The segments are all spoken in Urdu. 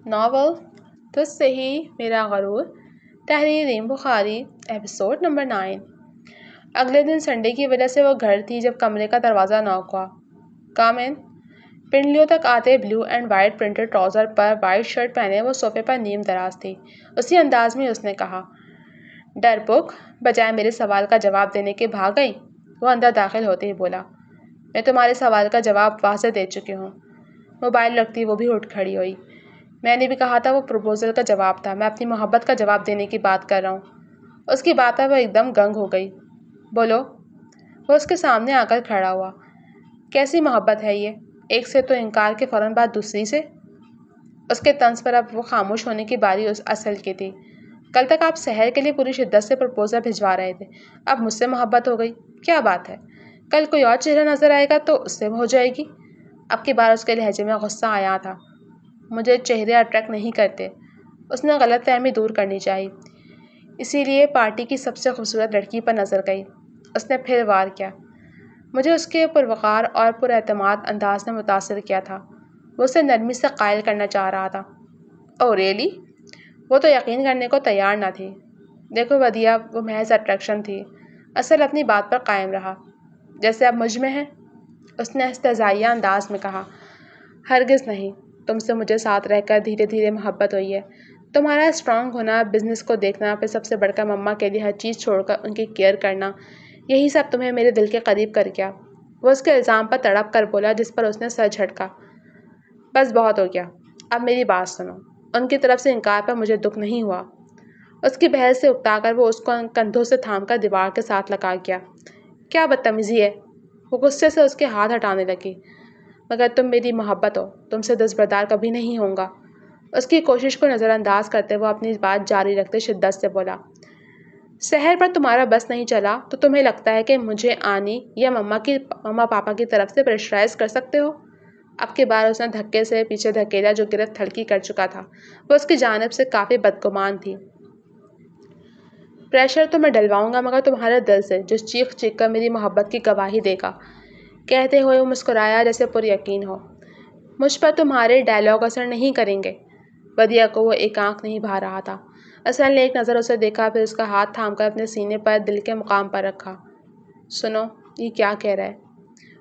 ناول تجھ سے ہی میرا غرور، تحریر ریم بخاری، ایپیسوڈ نمبر 9۔ اگلے دن سنڈے کی وجہ سے وہ گھر تھی جب کمرے کا دروازہ ناک ہوا۔ کم ان۔ پنڈلیوں تک آتے believe and white printed trouser per white shirt پہنے وہ صوفے پر نیم دراز تھی۔ اسی انداز میں اس نے کہا، ڈرپوک، بجائے میرے سوال کا جواب دینے کے بھاگ گئی۔ وہ اندر داخل ہوتے ہی بولا، میں تمہارے سوال کا جواب واضح دے چکی ہوں۔ موبائل رکھتی وہ بھی اٹھ کھڑی ہوئی۔ میں نے بھی کہا تھا وہ پروپوزل کا جواب تھا، میں اپنی محبت کا جواب دینے کی بات کر رہا ہوں۔ اس کی بات پر وہ ایک دم گنگ ہو گئی۔ بولو۔ وہ اس کے سامنے آ کر کھڑا ہوا۔ کیسی محبت ہے یہ؟ ایک سے تو انکار کے فوراً بعد دوسری سے؟ اس کے طنز پر اب وہ خاموش ہونے کی باری اس اصل کی تھی۔ کل تک آپ سحر کے لیے پوری شدت سے پروپوزل بھجوا رہے تھے، اب مجھ سے محبت ہو گئی، کیا بات ہے؟ کل کوئی اور چہرہ نظر آئے گا تو اس سے ہو جائے گی۔ اب کی بار اس کے لہجے میں غصہ آیا تھا۔ مجھے چہرے اٹریکٹ نہیں کرتے۔ اس نے غلط فہمی دور کرنی چاہی، اسی لیے پارٹی کی سب سے خوبصورت لڑکی پر نظر گئی۔ اس نے پھر وار کیا۔ مجھے اس کے پروقار اور پر اعتماد انداز نے متاثر کیا تھا۔ وہ اسے نرمی سے قائل کرنا چاہ رہا تھا۔ اوہ ریئلی؟ وہ تو یقین کرنے کو تیار نہ تھی۔ دیکھو ودیا، وہ محض اٹریکشن تھی، اصل اپنی بات پر قائم رہا۔ جیسے اب مجھ میں ہے؟ اس نے استہزائیہ انداز میں کہا۔ ہرگز نہیں، تم سے مجھے ساتھ رہ کر دھیرے دھیرے محبت ہوئی ہے۔ تمہارا اسٹرانگ ہونا، بزنس کو دیکھنا، پھر سب سے بڑھ کر مما کے لیے ہر چیز چھوڑ کر ان کی کیئر کرنا، یہی سب تمہیں میرے دل کے قریب کر گیا۔ وہ اس کے الزام پر تڑپ کر بولا جس پر اس نے سر جھٹکا۔ بس بہت ہو گیا، اب میری بات سنو۔ ان کی طرف سے انکار پر مجھے دکھ نہیں ہوا۔ اس کی بحث سے اکتا کر وہ اس کو کندھوں سے تھام کر دیوار کے ساتھ لگا گیا۔ کیا بدتمیزی ہے؟ وہ غصے سے اس کے ہاتھ ہٹانے لگی۔ مگر تم میری محبت ہو، تم سے دستبردار کبھی نہیں ہوں گا۔ اس کی کوشش کو نظر انداز کرتے وہ اپنی بات جاری رکھتے شدت سے بولا، سحر پر تمہارا بس نہیں چلا تو تمہیں لگتا ہے کہ مجھے آنی یا مما پاپا کی طرف سے پریشرائز کر سکتے ہو؟ اب کی بار اس نے دھکے سے پیچھے دھکیلا جو گرفت ہلکی کر چکا تھا۔ وہ اس کی جانب سے کافی بدگمان تھی۔ پریشر تو میں ڈلواؤں گا مگر تمہارے دل سے، جو چیخ چیخ کر میری محبت کی گواہی دے گا۔ کہتے ہوئے وہ مسکرایا جیسے پر یقین ہو، مجھ پر تمہارے ڈائلاگ اثر نہیں کریں گے۔ ودیا کو وہ ایک آنکھ نہیں بھا رہا تھا۔ اصل نے ایک نظر اسے دیکھا، پھر اس کا ہاتھ تھام کر اپنے سینے پر دل کے مقام پر رکھا۔ سنو، یہ کیا کہہ رہا ہے؟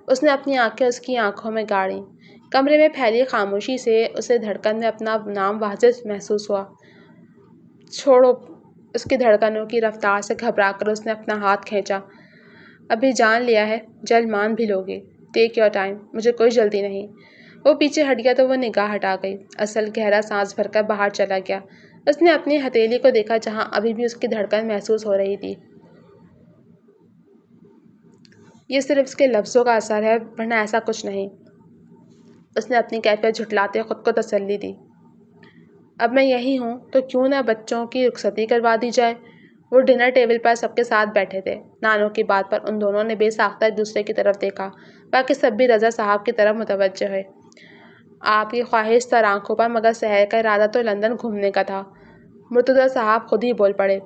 اس نے اپنی آنکھیں اس کی آنکھوں میں گاڑیں۔ کمرے میں پھیلی خاموشی سے اسے دھڑکن میں اپنا نام واضح محسوس ہوا۔ چھوڑو۔ اس کی دھڑکنوں کی رفتار سے گھبرا کر اس نے اپنا ہاتھ کھینچا۔ ابھی جان لیا ہے، جلد مان بھی لوگی۔ ٹیک یور ٹائم، مجھے کوئی جلدی نہیں۔ وہ پیچھے ہٹ گیا تو وہ نگاہ ہٹا گئی۔ اصل گہرا سانس بھر کر باہر چلا گیا۔ اس نے اپنی ہتھیلی کو دیکھا جہاں ابھی بھی اس کی دھڑکن محسوس ہو رہی تھی۔ یہ صرف اس کے لفظوں کا اثر ہے ورنہ ایسا کچھ نہیں۔ اس نے اپنی کیفیت جھٹلاتے خود کو تسلی دی۔ اب میں یہی ہوں تو کیوں نہ بچوں کی رخصتی کروا دی جائے؟ وہ ڈنر ٹیبل پر سب کے ساتھ بیٹھے تھے۔ نانوں کی بات پر ان دونوں نے بے ساختہ ایک دوسرے کی طرف دیکھا۔ باقی سب بھی رضا صاحب کی طرف متوجہ ہوئے۔ آپ کی خواہش تر آنکھوں پر، مگر سحر کا ارادہ تو لندن گھومنے کا تھا۔ مرتضیٰ صاحب خود ہی بول پڑے،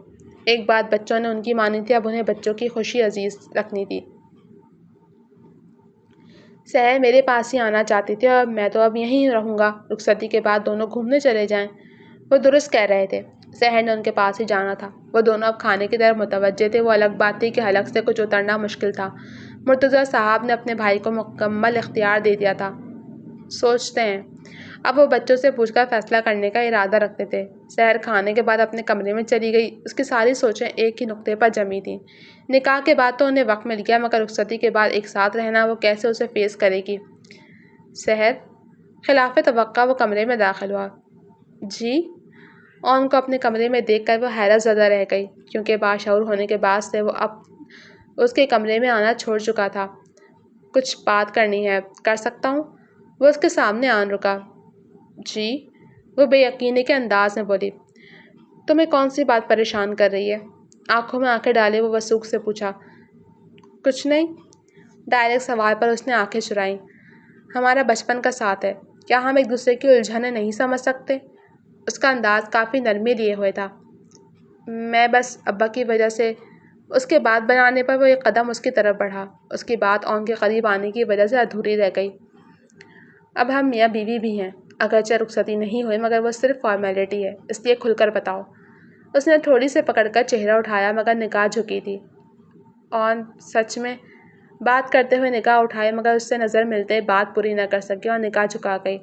ایک بات بچوں نے ان کی مانی تھی، اب انہیں بچوں کی خوشی عزیز رکھنی تھی۔ سحر میرے پاس ہی آنا چاہتی تھی اور میں تو اب یہیں رہوں گا، رخصتی کے بعد دونوں گھومنے چلے جائیں۔ وہ درست کہہ رہے تھے، سحر نے ان کے پاس ہی جانا تھا۔ وہ دونوں اب کھانے کی طرف متوجہ تھے۔ وہ الگ بات تھی کہ حلق سے کچھ اترنا مشکل تھا۔ مرتضیٰ صاحب نے اپنے بھائی کو مکمل اختیار دے دیا تھا۔ سوچتے ہیں۔ اب وہ بچوں سے پوچھ کر فیصلہ کرنے کا ارادہ رکھتے تھے۔ سحر کھانے کے بعد اپنے کمرے میں چلی گئی۔ اس کی ساری سوچیں ایک ہی نقطے پر جمی تھیں۔ نکاح کے بعد تو انہیں وقت مل گیا، مگر رخصتی کے بعد ایک ساتھ رہنا وہ کیسے اسے فیس کرے گی؟ سحر، خلاف توقع وہ کمرے میں داخل ہوا۔ جی؟ اون کو اپنے کمرے میں دیکھ کر وہ حیرت زدہ رہ گئی، کیونکہ باشعور ہونے کے بعد سے وہ اب اس کے کمرے میں آنا چھوڑ چکا تھا۔ کچھ بات کرنی ہے، کر سکتا ہوں؟ وہ اس کے سامنے آن رکا۔ جی؟ وہ بے یقینی کے انداز میں بولی۔ تمہیں کون سی بات پریشان کر رہی ہے؟ آنکھوں میں آنکھیں ڈالے وہ وثوق سے پوچھا۔ کچھ نہیں۔ ڈائریکٹ سوال پر اس نے آنکھیں چرائیں۔ ہمارا بچپن کا ساتھ ہے، کیا ہم ایک دوسرے کی الجھنیں نہیں سمجھ سکتے؟ اس کا انداز کافی نرمی لیے ہوئے تھا۔ میں بس ابا کی وجہ سے، اس کے بات بنانے پر وہ ایک قدم اس کی طرف بڑھا۔ اس کی بات اون کے قریب آنے کی وجہ سے ادھوری رہ گئی۔ اب ہم میاں بیوی بھی ہیں، اگرچہ رخصتی نہیں ہوئی مگر وہ صرف فارمیلٹی ہے، اس لیے کھل کر بتاؤ۔ اس نے تھوڑی سے پکڑ کر چہرہ اٹھایا مگر نگاہ جھکی تھی۔ اور سچ میں بات کرتے ہوئے نگاہ اٹھائے مگر اس سے نظر ملتے بات پوری نہ کر سکی اور نگاہ جھکا گئی۔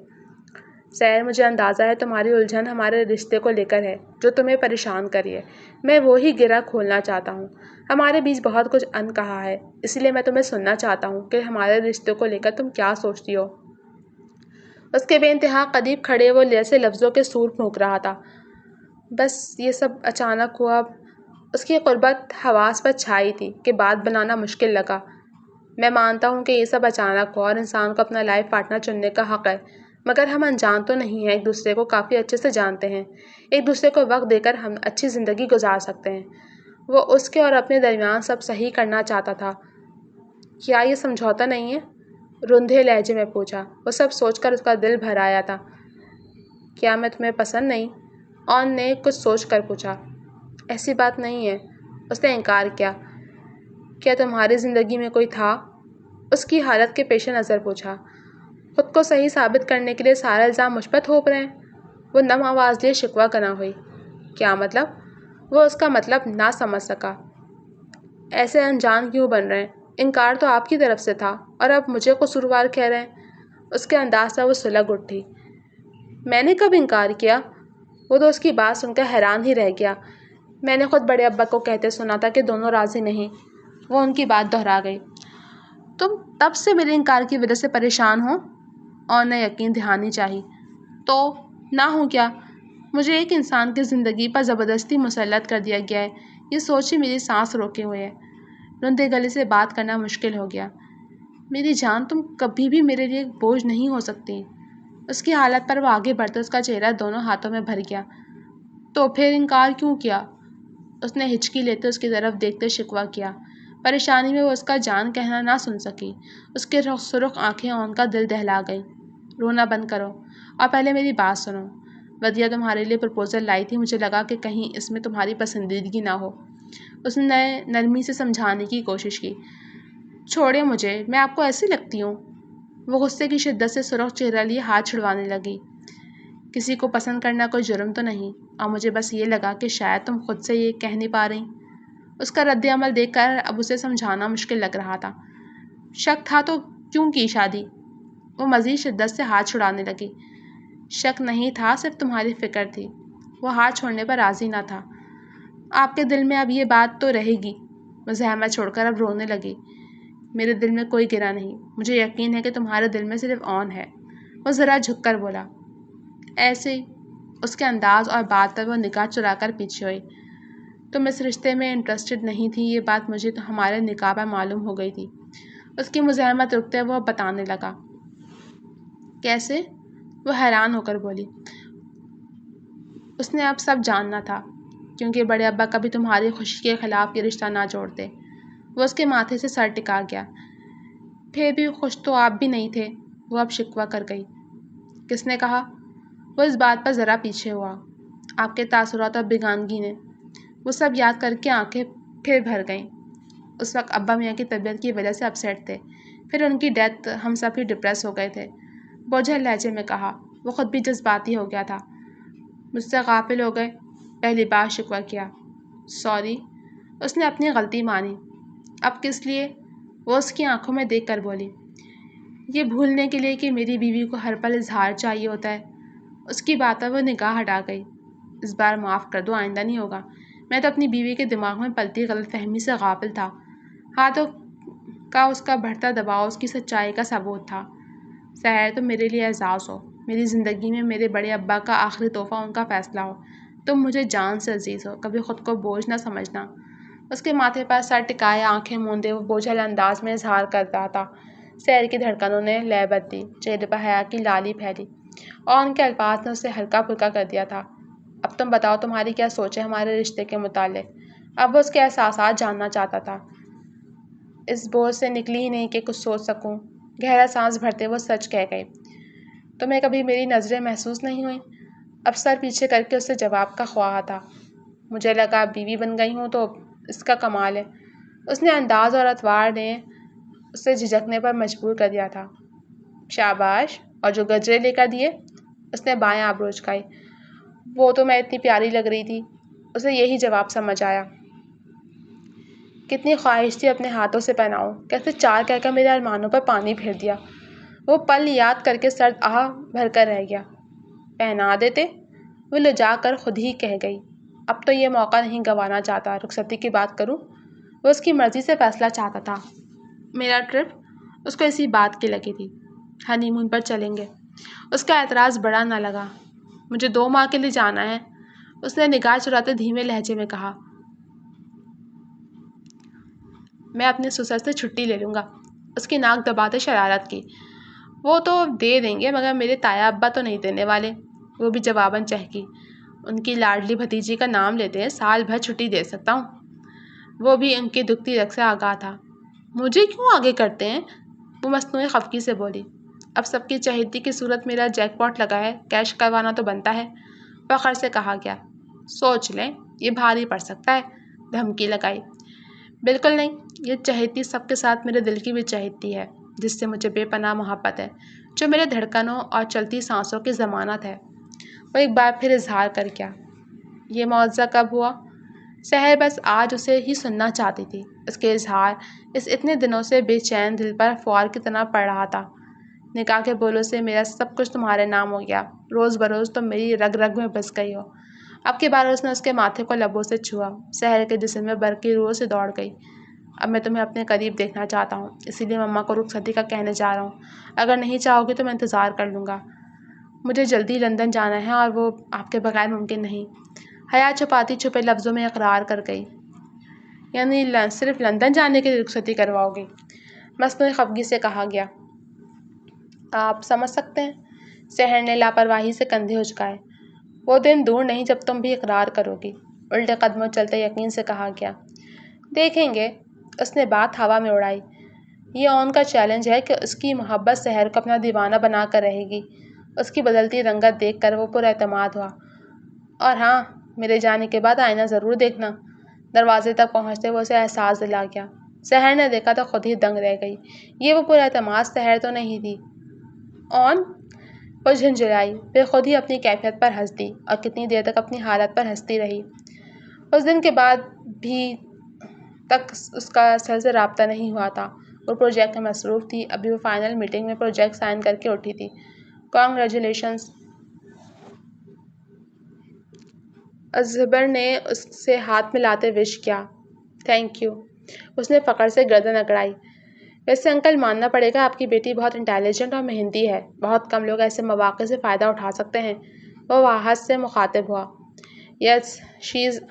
سحر، مجھے اندازہ ہے تمہاری الجھن ہمارے رشتے کو لے کر ہے جو تمہیں پریشان کری ہے۔ میں وہی گرہ کھولنا چاہتا ہوں۔ ہمارے بیچ بہت کچھ ان کہا ہے، اس لیے میں تمہیں سننا چاہتا ہوں کہ ہمارے رشتے کو لے کر تم کیا سوچتی ہو۔ اس کے بے انتہا قریب کھڑے وہ جیسے لفظوں کے سور پھونک رہا تھا۔ بس یہ سب اچانک ہوا۔ اس کی قربت حواس پر چھائی تھی کہ بات بنانا مشکل لگا۔ میں مانتا ہوں کہ یہ سب اچانک ہوا اور انسان کو اپنا لائف پارٹنر چننے کا حق ہے، مگر ہم انجان تو نہیں ہیں، ایک دوسرے کو کافی اچھے سے جانتے ہیں۔ ایک دوسرے کو وقت دے کر ہم اچھی زندگی گزار سکتے ہیں۔ وہ اس کے اور اپنے درمیان سب صحیح کرنا چاہتا تھا۔ کیا یہ سمجھوتا نہیں ہے؟ رندھے لہجے میں پوچھا۔ وہ سب سوچ کر اس کا دل بھر آیا تھا۔ کیا میں تمہیں پسند نہیں؟ اون نے کچھ سوچ کر پوچھا۔ ایسی بات نہیں ہے، اس نے انکار کیا۔ کیا تمہاری زندگی میں کوئی تھا؟ اس کی حالت کے پیش نظر پوچھا۔ خود کو صحیح ثابت کرنے کے لیے سارا الزام مجھ پر تھوپ رہے ہیں؟ وہ نم آواز لیے شکوہ کرنا ہوئی۔ کیا مطلب؟ وہ اس کا مطلب نہ سمجھ سکا۔ ایسے انجان کیوں بن رہے ہیں؟ انکار تو آپ کی طرف سے تھا اور اب مجھے قصوروار کہہ رہے ہیں۔ اس کے انداز سے وہ سلگ اٹھی۔ میں نے کب انکار کیا؟ وہ تو اس کی بات سن کر حیران ہی رہ گیا۔ میں نے خود بڑے ابا کو کہتے سنا تھا کہ دونوں راضی نہیں۔ وہ ان کی بات دہرا گئی۔ تم تب سے میرے انکار کی وجہ سے پریشان ہو؟ اور نے یقین دہانی چاہی۔ تو نہ ہوں کیا؟ مجھے ایک انسان کی زندگی پر زبردستی مسلط کر دیا گیا ہے، یہ سوچ ہی میری سانس روکے ہوئے ہے۔ رندے گلے سے بات کرنا مشکل ہو گیا۔ میری جان، تم کبھی بھی میرے لیے ایک بوجھ نہیں ہو سکتی۔ اس کی حالت پر وہ آگے بڑھتے اس کا چہرہ دونوں ہاتھوں میں بھر گیا۔ تو پھر انکار کیوں کیا؟ اس نے ہچکی لیتے اس کی طرف دیکھتے شکوہ کیا۔ پریشانی میں وہ اس کا جان کہنا نہ سن سکی۔ اس کے سرخ آنکھیں اون کا دل دہلا گئیں۔ رونا بند کرو اور پہلے میری بات سنو۔ ودیا تمہارے لیے پرپوزل لائی تھی، مجھے لگا کہ کہیں اس میں تمہاری پسندیدگی نہ ہو۔ اس نے نرمی سے سمجھانے کی کوشش کی۔ چھوڑے مجھے، میں آپ کو ایسی لگتی ہوں؟ وہ غصے کی شدت سے سرخ چہرہ لیے ہاتھ چھڑوانے لگی۔ کسی کو پسند کرنا کوئی جرم تو نہیں، اور مجھے بس یہ لگا کہ شاید تم خود سے یہ کہہ نہیں پا رہی۔ اس کا رد عمل دیکھ کر اب اسے سمجھانا مشکل لگ رہا تھا۔ شک تھا تو کیوں کی شادی؟ وہ مزید شدت سے ہاتھ چھڑانے لگی۔ شک نہیں تھا، صرف تمہاری فکر تھی۔ وہ ہاتھ چھوڑنے پر راضی نہ تھا۔ آپ کے دل میں اب یہ بات تو رہے گی۔ وہ زحمت چھوڑ کر اب رونے لگی۔ میرے دل میں کوئی گرہ نہیں، مجھے یقین ہے کہ تمہارے دل میں صرف اون ہے۔ وہ ذرا جھک کر بولا۔ ایسے ہی؟ اس کے انداز اور بات پر وہ نگاہ چرا کر پیچھے ہوئی۔ تم اس رشتے میں انٹرسٹڈ نہیں تھی، یہ بات مجھے تو ہمارے نکاح پر معلوم ہو گئی تھی۔ اس کی مزاحمت رکتے وہ بتانے لگا۔ کیسے؟ وہ حیران ہو کر بولی۔ اس نے اب سب جاننا تھا، کیونکہ بڑے ابا کبھی تمہاری خوشی کے خلاف یہ رشتہ نہ جوڑتے۔ وہ اس کے ماتھے سے سر ٹکا گیا۔ پھر بھی خوش تو آپ بھی نہیں تھے، وہ اب شکوہ کر گئی۔ کس نے کہا؟ وہ اس بات پر ذرا پیچھے ہوا۔ آپ کے تاثرات اور بیگانگی نے۔ وہ سب یاد کر کے آنکھیں پھر بھر گئیں۔ اس وقت ابا میاں کی طبیعت کی وجہ سے اپسیٹ تھے، پھر ان کی ڈیتھ، ہم سب ہی ڈپریس ہو گئے تھے۔ بوجھل لہجے میں کہا۔ وہ خود بھی جذباتی ہو گیا تھا۔ مجھ سے غافل ہو گئے، پہلی بار شکوہ کیا۔ سوری۔ اس نے اپنی غلطی مانی۔ اب کس لیے؟ وہ اس کی آنکھوں میں دیکھ کر بولی۔ یہ بھولنے کے لیے کہ میری بیوی کو ہر پل اظہار چاہیے ہوتا ہے۔ اس کی بات پر وہ نگاہ ہٹا گئی۔ اس بار معاف کر دو، آئندہ نہیں ہوگا۔ میں تو اپنی بیوی کے دماغ میں پلتی غلط فہمی سے غافل تھا۔ ہاتھوں کا اس کا بڑھتا دباؤ اس کی سچائی کا ثبوت تھا۔ سحر، تم میرے لیے اعزاز ہو، میری زندگی میں میرے بڑے ابا کا آخری تحفہ ان کا فیصلہ ہو۔ تم مجھے جان سے عزیز ہو، کبھی خود کو بوجھ نہ سمجھنا۔ اس کے ماتھے پر سر ٹکائے آنکھیں موندے وہ بوجھل انداز میں اظہار کر رہا تھا۔ سحر کی دھڑکنوں نے لے بدلی، چہرے پر حیا کی لالی پھیلی، اور ان کے الفاظ نے اسے ہلکا پھلکا کر دیا تھا۔ اب تم بتاؤ، تمہاری کیا سوچ ہے ہمارے رشتے کے متعلق؟ اب وہ اس کے احساسات جاننا چاہتا تھا۔ اس بوجھ سے نکلی ہی نہیں کہ کچھ سوچ سکوں۔ گہرا سانس بھرتے وہ سچ کہہ گئی۔ تمہیں کبھی میری نظریں محسوس نہیں ہوئیں؟ اب سر پیچھے کر کے اس سے جواب کا خواہاں تھا۔ مجھے لگا بیوی بن گئی ہوں تو اس کا کمال ہے۔ اس نے انداز اور اطوار نے اسے جھجکنے پر مجبور کر دیا تھا۔ شاباش، اور جو گجرے لے کر دیے؟ اس نے بائیں آبرو اچکائی۔ وہ تو میں اتنی پیاری لگ رہی تھی۔ اسے یہی جواب سمجھ آیا۔ کتنی خواہش تھی اپنے ہاتھوں سے پہناؤں، کیسے چار کہہ کر میرے ارمانوں پر پانی پھیر دیا۔ وہ پل یاد کر کے سرد آہ بھر کر رہ گیا۔ پہنا دیتے، وہ لجا کر خود ہی کہہ گئی۔ اب تو یہ موقع نہیں گنوانا چاہتا۔ رخصتی کی بات کروں، وہ اس کی مرضی سے فیصلہ چاہتا تھا۔ میرا ٹرپ اس کو اسی بات کی لگی تھی۔ ہنی مون پر چلیں گے۔ اس کا اعتراض بڑا نہ لگا۔ مجھے 2 ماہ کے لیے جانا ہے، اس نے نگاہ چراتے دھیمے لہجے میں کہا۔ میں اپنے سسر سے چھٹی لے لوں گا، اس کی ناک دباتے شرارت کی۔ وہ تو دے دیں گے مگر میرے تایا ابا تو نہیں دینے والے، وہ بھی جواباً چہکی۔ ان کی لاڈلی بھتیجی کا نام لیتے ہیں، سال بھر چھٹی دے سکتا ہوں۔ وہ بھی ان کی دکھتی رگ سے آگاہ تھا۔ مجھے کیوں آگے کرتے ہیں؟ وہ مصنوعی خفگی سے بولی۔ اب سب کی چہیتی کی صورت میرا جیک پاٹ لگا ہے، کیش کروانا تو بنتا ہے، فخر سے کہا گیا۔ سوچ لیں، یہ بھاری پڑ سکتا ہے، دھمکی لگائی۔ بالکل نہیں، یہ چہیتی سب کے ساتھ میرے دل کی بھی چہیتی ہے، جس سے مجھے بے پناہ محبت ہے، جو میرے دھڑکنوں اور چلتی سانسوں کی ضمانت ہے۔ وہ ایک بار پھر اظہار کر گیا۔ یہ معاوضہ کب ہوا؟ سحر بس آج اسے ہی سننا چاہتی تھی۔ اس کے اظہار اس اتنے دنوں سے بے چین دل پر فوار کی طرح پڑ رہا تھا۔ نکاح کے بولوں سے میرا سب کچھ تمہارے نام ہو گیا، روز بروز تم میری رگ رگ میں بس گئی ہو۔ اب کی بار اس نے اس کے ماتھے کو لبوں سے چھوا۔ سحر کے جسم میں برقی روح سے دوڑ گئی۔ اب میں تمہیں اپنے قریب دیکھنا چاہتا ہوں، اسی لیے مما کو رخصتی کا کہنے جا رہا ہوں۔ اگر نہیں چاہو گی تو میں انتظار کر لوں گا۔ مجھے جلدی لندن جانا ہے اور وہ آپ کے بغیر ممکن نہیں۔ حیا چھپاتی چھپے لفظوں میں اقرار کر گئی۔ یعنی صرف لندن جانے کے لیے رخصتی کرواؤ گی؟ مصنوعی خفگی سے کہا گیا۔ آپ سمجھ سکتے ہیں، سحر نے لاپرواہی سے کندھے اچکائے۔ وہ دن دور نہیں جب تم بھی اقرار کرو گی، الٹے قدموں چلتے یقین سے کہا گیا۔ دیکھیں گے، اس نے بات ہوا میں اڑائی۔ یہ اون کا چیلنج ہے کہ اس کی محبت سحر کو اپنا دیوانہ بنا کر رہے گی۔ اس کی بدلتی رنگت دیکھ کر وہ پر اعتماد ہوا۔ اور ہاں، میرے جانے کے بعد آئینہ ضرور دیکھنا۔ دروازے تک پہنچتے وہ اسے احساس دلا گیا۔ سحر نے دیکھا تو خود ہی دنگ رہ گئی۔ یہ وہ پر اعتماد سحر تو نہیں تھی۔ اون؟ وہ جھنجھلائی، پھر خود ہی اپنی کیفیت پر ہنس دی، اور کتنی دیر تک اپنی حالت پر ہنستی رہی۔ اس دن کے بعد بھی تک اس کا سر سے رابطہ نہیں ہوا تھا۔ وہ پروجیکٹ میں مصروف تھی۔ ابھی وہ فائنل میٹنگ میں پروجیکٹ سائن کر کے اٹھی تھی۔ کانگریچولیشنز۔ اصغر نے اس سے ہاتھ ملاتے وش کیا۔ Thank you. اس نے فخر سے گردن اکڑائی۔ ویسے انکل، ماننا پڑے گا آپ کی بیٹی بہت انٹیلیجنٹ اور محنتی ہے۔ بہت کم لوگ ایسے مواقع سے فائدہ اٹھا سکتے ہیں۔ وہ وحشت سے مخاطب ہوا۔ Yes,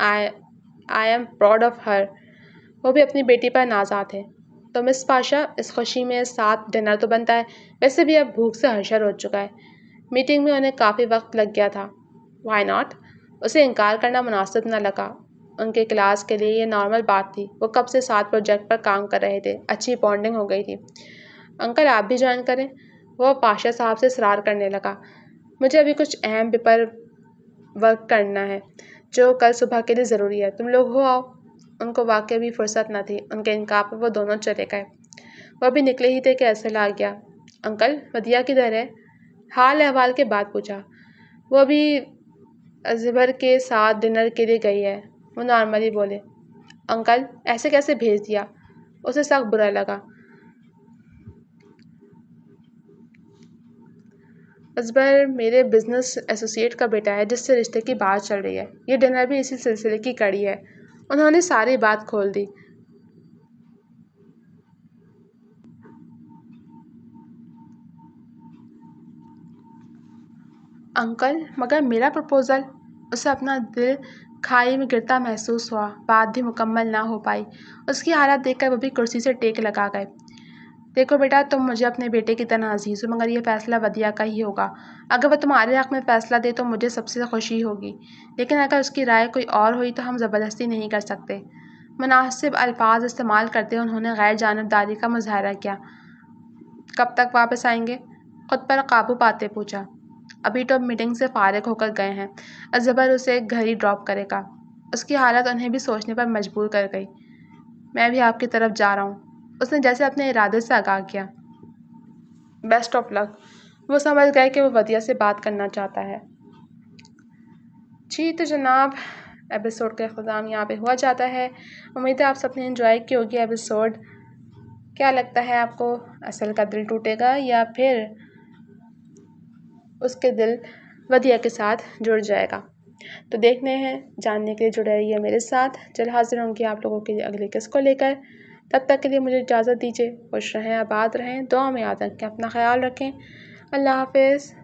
I am proud of her. وہ بھی اپنی بیٹی پر نازاں تھے۔ تو مس پاشا، اس خوشی میں ساتھ ڈنر تو بنتا ہے، ویسے بھی اب بھوک سے ہرشر ہو چکا ہے۔ میٹنگ میں انہیں کافی وقت لگ گیا تھا۔ Why not? اسے انکار کرنا مناسب نہ لگا۔ ان کے کلاس کے لیے یہ نارمل بات تھی۔ وہ کب سے ساتھ پروجیکٹ پر کام کر رہے تھے، اچھی بانڈنگ ہو گئی تھی۔ انکل، آپ بھی جوائن کریں؟ وہ پاشا صاحب سے اصرار کرنے لگا۔ مجھے ابھی کچھ اہم پیپر ورک کرنا ہے جو کل صبح کے لیے ضروری ہے۔ تم لوگ ہو آؤ۔ ان کو واقعی بھی فرصت نہ تھی۔ ان کے انکار پر وہ دونوں چلے گئے۔ وہ ابھی نکلے ہی تھے کہ ایسے آ گیا۔ انکل، ودیہ کدھر ہے؟ حال احوال کے بعد پوچھا۔ وہ ابھی اصغر کے ساتھ ڈنر کے لیے گئی ہے، وہ نارملی بولے۔ انکل، ایسے کیسے بھیج دیا؟ اسے سخت برا لگا۔ اصغر میرے بزنس ایسوسیٹ کا بیٹا ہے جس سے رشتے کی بات چل رہی ہے۔ یہ ڈنر بھی اسی سلسلے کی کڑی ہے۔ انہوں نے ساری بات کھول دی۔ انکل، مگر میرا پرپوزل؟ اسے اپنا دل کھائی میں گرتا محسوس ہوا۔ بات بھی مکمل نہ ہو پائی۔ اس کی حالت دیکھ کر وہ بھی کرسی سے ٹیک لگا گئے۔ دیکھو بیٹا، تم مجھے اپنے بیٹے کی طرح عزیز ہو، مگر یہ فیصلہ ودیہ کا ہی ہوگا۔ اگر وہ تمہارے حق میں فیصلہ دے تو مجھے سب سے خوشی ہوگی، لیکن اگر اس کی رائے کوئی اور ہوئی تو ہم زبردستی نہیں کر سکتے۔ مناسب الفاظ استعمال کرتے انہوں نے غیر جانبداری کا مظاہرہ کیا۔ کب تک واپس آئیں گے؟ خود پر قابو پاتے پوچھا۔ ابھی تو میٹنگ سے فارغ ہو کر گئے ہیں۔ اصغر اسے گھر ہی ڈراپ کرے گا۔ اس کی حالت انہیں بھی سوچنے پر مجبور کر گئی۔ میں بھی آپ کی طرف جا رہا ہوں، اس نے جیسے اپنے ارادے سے آگاہ کیا۔ بیسٹ آف لک۔ وہ سمجھ گئے کہ وہ ودیہ سے بات کرنا چاہتا ہے۔ جی تو جناب، ایپیسوڈ کا اختتام یہاں پہ ہوا جاتا ہے۔ امید ہے آپ سب نے انجوائے کی ہوگی ایپیسوڈ۔ کیا لگتا ہے آپ کو، اصل کا دل ٹوٹے گا یا پھر اس کے دل ودیہ کے ساتھ جڑ جائے گا؟ تو دیکھنے ہیں، جاننے کے لیے جڑے رہیے میرے ساتھ۔ جلد حاضر ہوں گی آپ لوگوں کے لیے اگلے قسط کو لے کر۔ تب تک کے لیے مجھے اجازت دیجیے۔ خوش رہیں، آباد رہیں، دعا میں یاد رکھیں، اپنا خیال رکھیں۔ اللہ حافظ۔